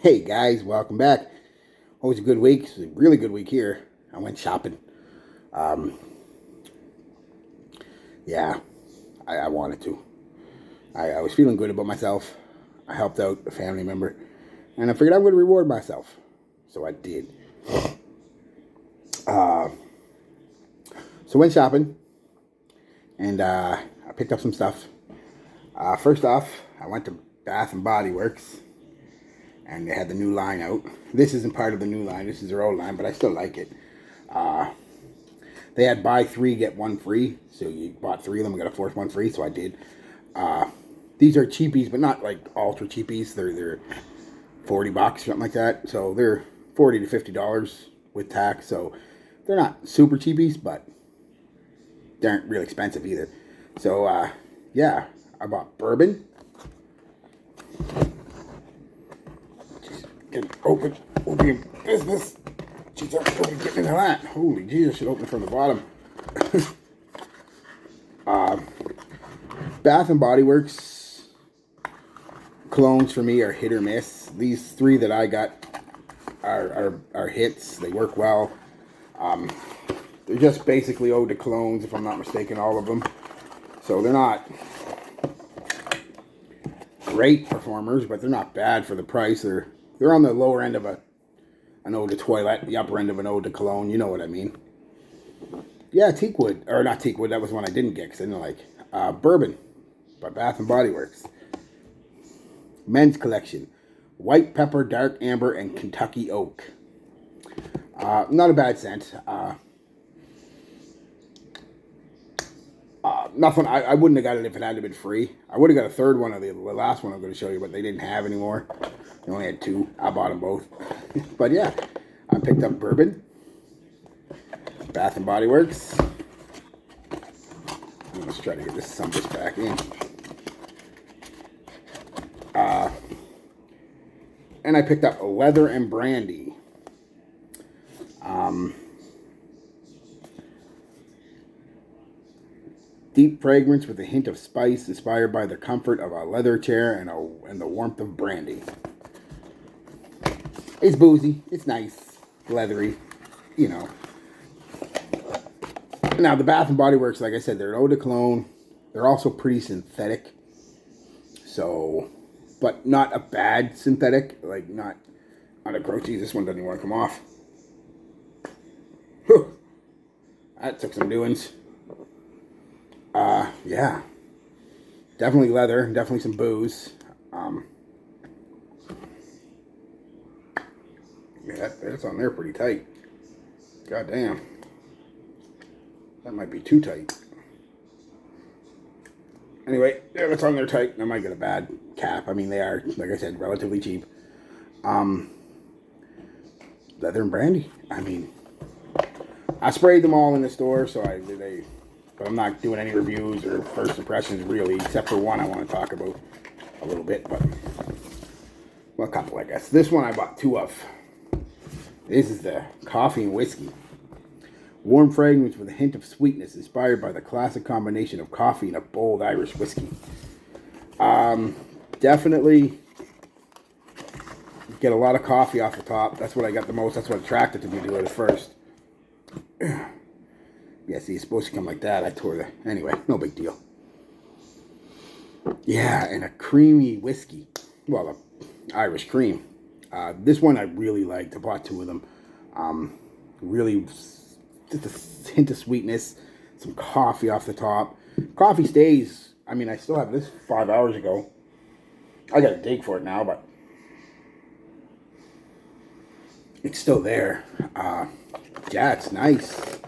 Hey guys, welcome back. Always a good week. It's a really good week here. I went shopping. Um, yeah, I wanted to. I was feeling good about myself. I helped out a family member, and I figured I'm going to reward myself. So I did. Uh, so went shopping, and I picked up some stuff. First off, I went to Bath and Body Works, and they had the new line out. This isn't part of the new line. This is their old line, but I still like it. Uh, They had buy three, get one free. So you bought three of them and got a fourth one free. So I did. Uh, these are cheapies, but not like ultra cheapies. They're $40, something like that. So they're $40 to $50 with tax. So they're not super cheapies, but they aren't real expensive either. So yeah, I bought bourbon. Get open. We'll be in business. Jeez, I'm getting into that. Holy Jesus, I should open it from the bottom. Bath and Body Works colognes for me are hit or miss. These three that I got are hits. They work well. They're just basically eau de colognes, if I'm not mistaken, all of them. So they're not great performers, but they're not bad for the price. They're on the lower end of an eau de toilette, the upper end of an eau de cologne. You know what I mean? Yeah, teakwood, or not teakwood. That was one I didn't get because I didn't like bourbon by Bath and Body Works. Men's collection: white pepper, dark amber, and Kentucky oak. Not a bad scent. Nothing. I wouldn't have got it if it had been free. I would have got a third one of the last one I'm going to show you, but they didn't have anymore. They only had two. I bought them both. But yeah, I picked up bourbon, Bath and Body Works. Let's try to get this some just back in. And I picked up leather and brandy. Deep fragrance with a hint of spice, inspired by the comfort of a leather chair and the warmth of brandy. It's boozy. It's nice, leathery, you know. Now the Bath and Body Works, like I said, they're an eau de cologne. They're also pretty synthetic. So, but not a bad synthetic. Like not a gross. This one doesn't want to come off. Whew. That took some doings. Yeah. Definitely leather, definitely some booze. Yeah, that's on there pretty tight. God damn. That might be too tight. Anyway, yeah, that's on there tight. I might get a bad cap. I mean, they are, like I said, relatively cheap. Leather and brandy. I mean, I sprayed them all in the store, so but I'm not doing any reviews or first impressions really, except for one I want to talk about a little bit, but well, a couple, I guess. This one I bought two of. This is the coffee and whiskey. Warm fragrance with a hint of sweetness, inspired by the classic combination of coffee and a bold Irish whiskey. Definitely get a lot of coffee off the top. That's what I got the most. That's what attracted me to it at first. Yeah, see, it's supposed to come like that. I tore the... Anyway, no big deal. Yeah, and a creamy whiskey. Well, a Irish cream. This one I really liked. I bought two of them. Really, just a hint of sweetness. Some coffee off the top. Coffee stays. I mean, I still have this 5 hours ago. I got to dig for it now, but it's still there. Yeah, it's nice.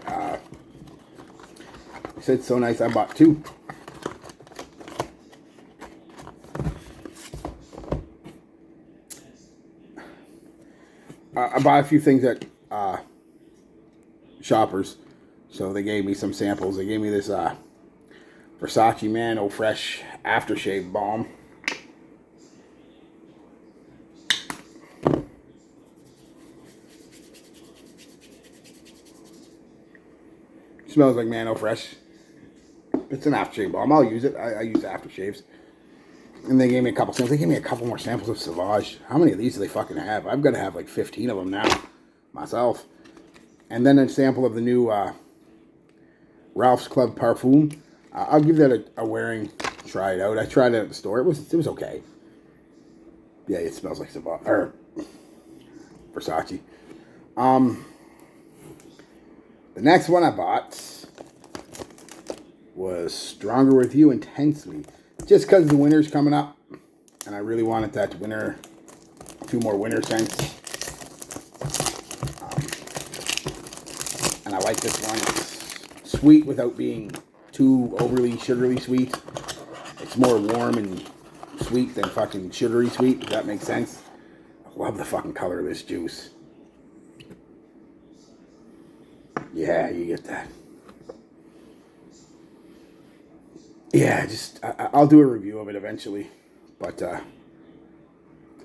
I said so nice, I bought two. I bought a few things at Shoppers, so they gave me some samples. They gave me this Versace Man Eau Fresh aftershave balm. Smells like Man Eau Fresh. It's an aftershave balm. I'll use it. I use aftershaves. And they gave me a couple samples. They gave me a couple more samples of Sauvage. How many of these do they fucking have? I've got to have like 15 of them now myself. And then a sample of the new Ralph's Club Parfum. I'll give that a wearing. Try it out. I tried it at the store. It was okay. Yeah, it smells like Sauvage or Versace. The next one I bought was Stronger With You Intensely. Just because the winter's coming up, and I really wanted that winter, 2 more winter scents. And I like this one. It's sweet without being too overly sugarly sweet. It's more warm and sweet than fucking sugary sweet, if that makes sense. I love the fucking color of this juice. Yeah, you get that. Yeah, I'll do a review of it eventually, but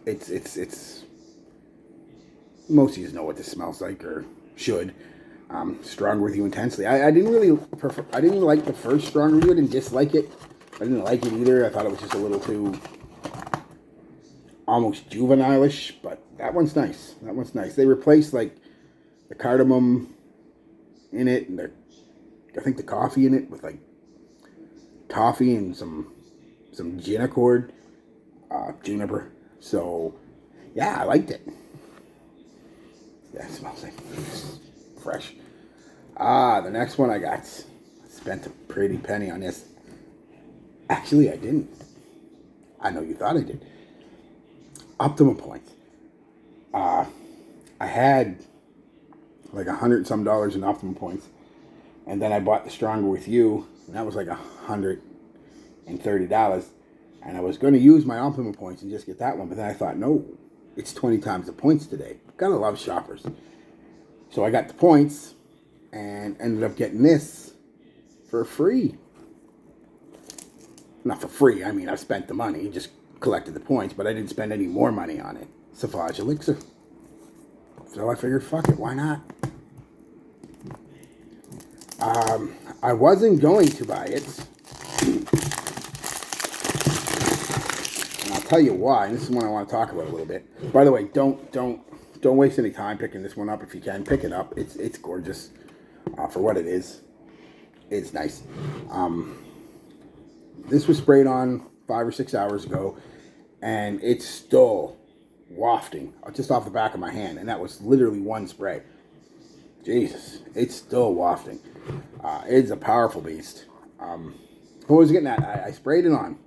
it's most of you know what this smells like or should. Stronger With You Intensely. I didn't really prefer. I didn't like the first Stronger With You. I didn't dislike it. I didn't like it either. I thought it was just a little too almost juvenile-ish, but that one's nice. That one's nice. They replaced like the cardamom in it and I think the coffee in it with like toffee and some gin accord, juniper. So yeah, I liked it. Yeah, it smells like fresh. The next one I got. Spent a pretty penny on this. Actually, I didn't. I know you thought I did. Optimum Points. I had like $100 and some in Optimum Points, and then I bought the Stronger With You, and that was like $130. And I was going to use my Optimum Points and just get that one, but then I thought, no, it's 20 times the points today. Gotta love Shoppers. So I got the points and ended up getting this for free. Not for free, I mean, I spent the money, just collected the points, but I didn't spend any more money on it. Sauvage Elixir. So I figured, fuck it, why not? I wasn't going to buy it. And I'll tell you why, and this is one I want to talk about a little bit. By the way, don't waste any time picking this one up if you can. Pick it up. It's gorgeous for what it is. It's nice. This was sprayed on 5 or 6 hours ago, and it's still wafting just off the back of my hand, and that was literally one spray. Jesus, it's still wafting. It's a powerful beast. What was I getting at? I sprayed it on.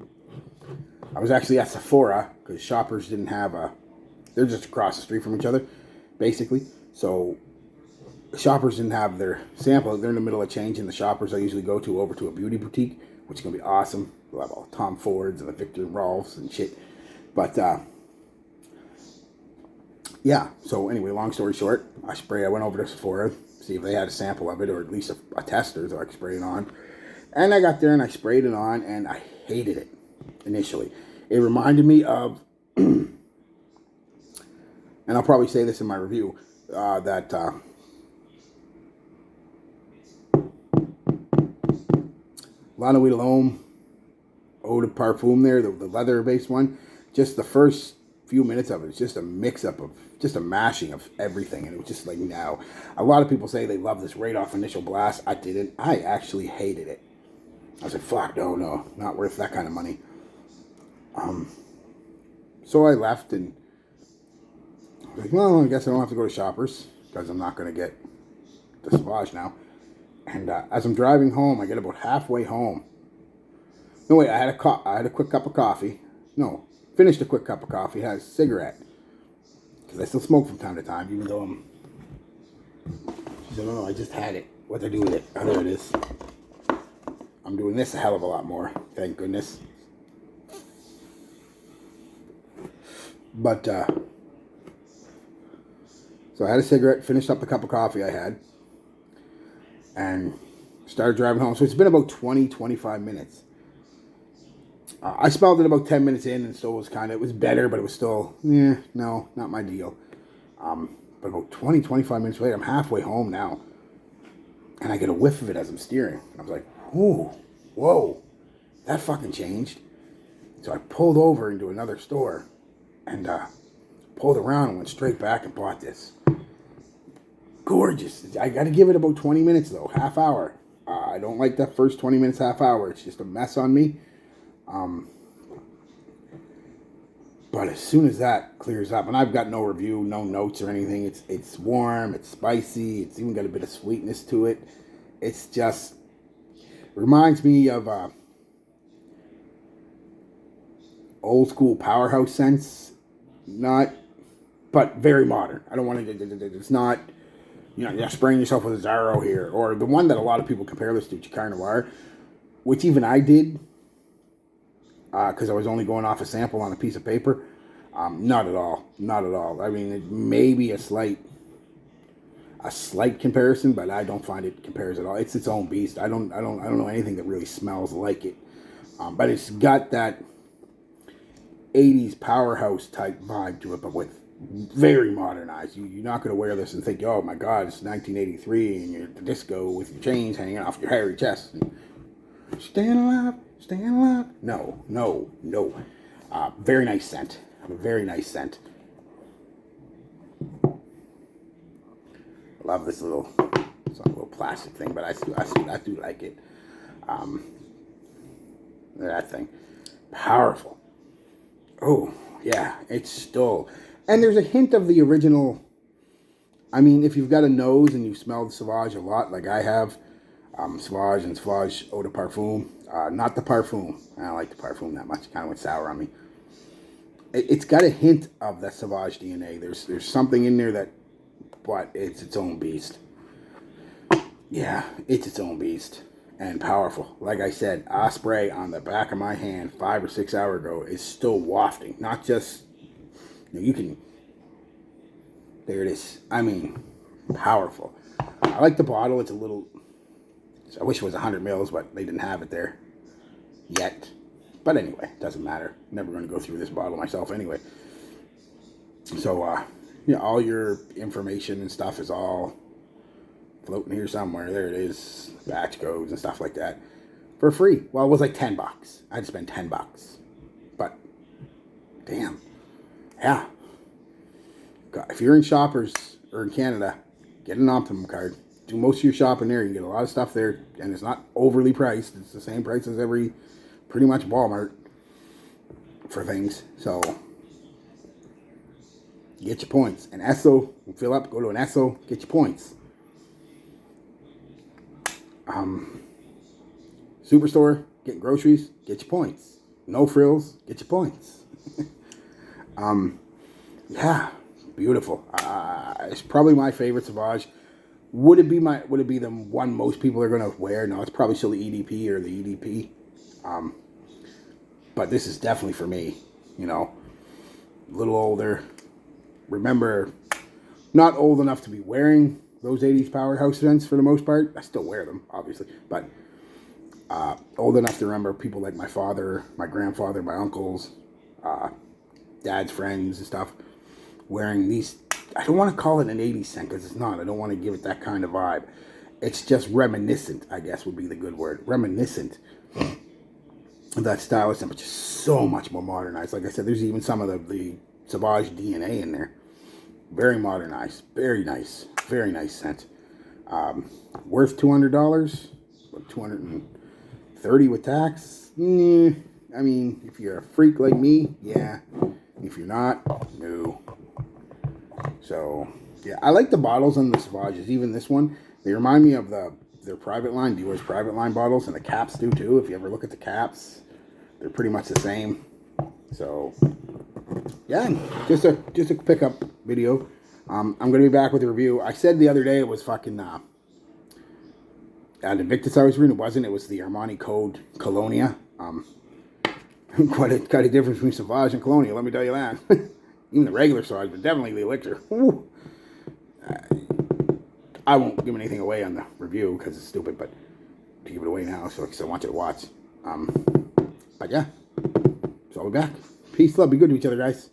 I was actually at Sephora because Shoppers didn't have they're just across the street from each other, basically. So Shoppers didn't have their sample. They're in the middle of changing the Shoppers I usually go to over to a beauty boutique, which is going to be awesome. We'll have all Tom Fords and the Victor Rolfs and shit. But, yeah. So anyway, long story short, I went over to Sephora, see if they had a sample of it, or at least a tester so I could spray it on. And I got there and I sprayed it on, and I hated it initially. It reminded me of, and I'll probably say this in my review, that La Nuit L'Homme Eau de Parfum there, the leather-based one. Just the first few minutes of it, it's just a mix-up of, just a mashing of everything. And it was just like, no. A lot of people say they love this right off initial blast. I didn't. I actually hated it. I was like, fuck, no, not worth that kind of money. So I left and I was like, well, I guess I don't have to go to Shoppers because I'm not going to get the Sauvage now. And as I'm driving home, I get about halfway home. No, wait, I had a quick cup of coffee. No, finished a quick cup of coffee, had a cigarette. Because I still smoke from time to time, even though She said, no, I just had it. What to do with it? Oh, there it is. I'm doing this a hell of a lot more, thank goodness. But, so I had a cigarette, finished up the cup of coffee I had, and started driving home. So it's been about 20-25 minutes. I smelled it about 10 minutes in, and still was it was better, but it was still, no, not my deal. But about 20-25 minutes later, I'm halfway home now, and I get a whiff of it as I'm steering. And I was like, ooh, whoa, that fucking changed. So I pulled over into another store and pulled around and went straight back and bought this. Gorgeous. I got to give it about 20 minutes though, half hour. I don't like that first 20 minutes, half hour. It's just a mess on me. But as soon as that clears up, and I've got no review, no notes or anything. It's warm, it's spicy, it's even got a bit of sweetness to it. It's just reminds me of old school Powerhouse scents, but very modern. I don't want to. It's not. You're spraying yourself with a Zarro here, or the one that a lot of people compare this to, Chicard Noir, which even I did, because I was only going off a sample on a piece of paper. Not at all. Not at all. I mean, it may be a slight comparison, but I don't find it compares at all. It's its own beast. I don't know anything that really smells like it. But it's got that 80s Powerhouse type vibe to it, but with very modernized. You're not going to wear this and think, oh my God, it's 1983 and you're at the disco with your chains hanging off your hairy chest. Staying alive, staying alive. No. Very nice scent. Very nice scent. Love this little, it's a little plastic thing, but I do like it. That thing, powerful. Oh yeah, it's still, and there's a hint of the original. I mean, if you've got a nose and you've smelled Sauvage a lot, like I have, Sauvage and Sauvage Eau de Parfum, not the Parfum. I don't like the Parfum that much. It kind of went sour on me. It's got a hint of the Sauvage DNA. There's something in there that, but it's its own beast. Yeah, it's its own beast. And powerful. Like I said, Osprey on the back of my hand 5 or 6 hours ago is still wafting. Not just, you can, there it is. I mean, powerful. I like the bottle. It's a little, I wish it was 100 mils, but they didn't have it there yet. But anyway, doesn't matter. Never going to go through this bottle myself anyway. So, all your information and stuff is all floating here somewhere. There it is. Batch codes and stuff like that. For free. Well, it was like $10. I had to spend $10. But, damn. Yeah. God, if you're in Shoppers or in Canada, get an Optimum card. Do most of your shopping there. You can get a lot of stuff there. And it's not overly priced. It's the same price as every, pretty much Walmart for things. So, get your points. An Esso, fill up, go to an Esso, get your points. Superstore, get groceries, get your points. No frills, get your points. Yeah, beautiful. It's probably my favorite Sauvage. Would it be the one most people are gonna wear? No, it's probably still the EDP or the EDP. But this is definitely for me. A little older. Remember, not old enough to be wearing those 80s Powerhouse scents for the most part. I still wear them, obviously, but old enough to remember people like my father, my grandfather, my uncles, dad's friends and stuff wearing these. I don't want to call it an 80s scent because it's not. I don't want to give it that kind of vibe. It's just reminiscent, I guess would be the good word. Reminiscent of that style of scent, but just so much more modernized. Like I said, there's even some of the Sauvage DNA in there. Very modernized. Very nice. Very nice scent. Worth $200. $230 with tax. I mean, if you're a freak like me, yeah. If you're not, no. So, yeah. I like the bottles on the Sauvages. Even this one. They remind me of their private line, Dior's private line bottles. And the caps do too. If you ever look at the caps, they're pretty much the same. So, yeah. Just a pickup video. I'm going to be back with a review. I said the other day it was fucking the Invictus I was reading. It wasn't. It was the Armani Code Colonia. Quite a difference between Sauvage and Colonia, let me tell you that. Even the regular Sauvage, but definitely the Elixir. I won't give anything away on the review because it's stupid, but to give it away now, so I want you to watch. But yeah, so I'll be back. Peace, love, be good to each other, guys.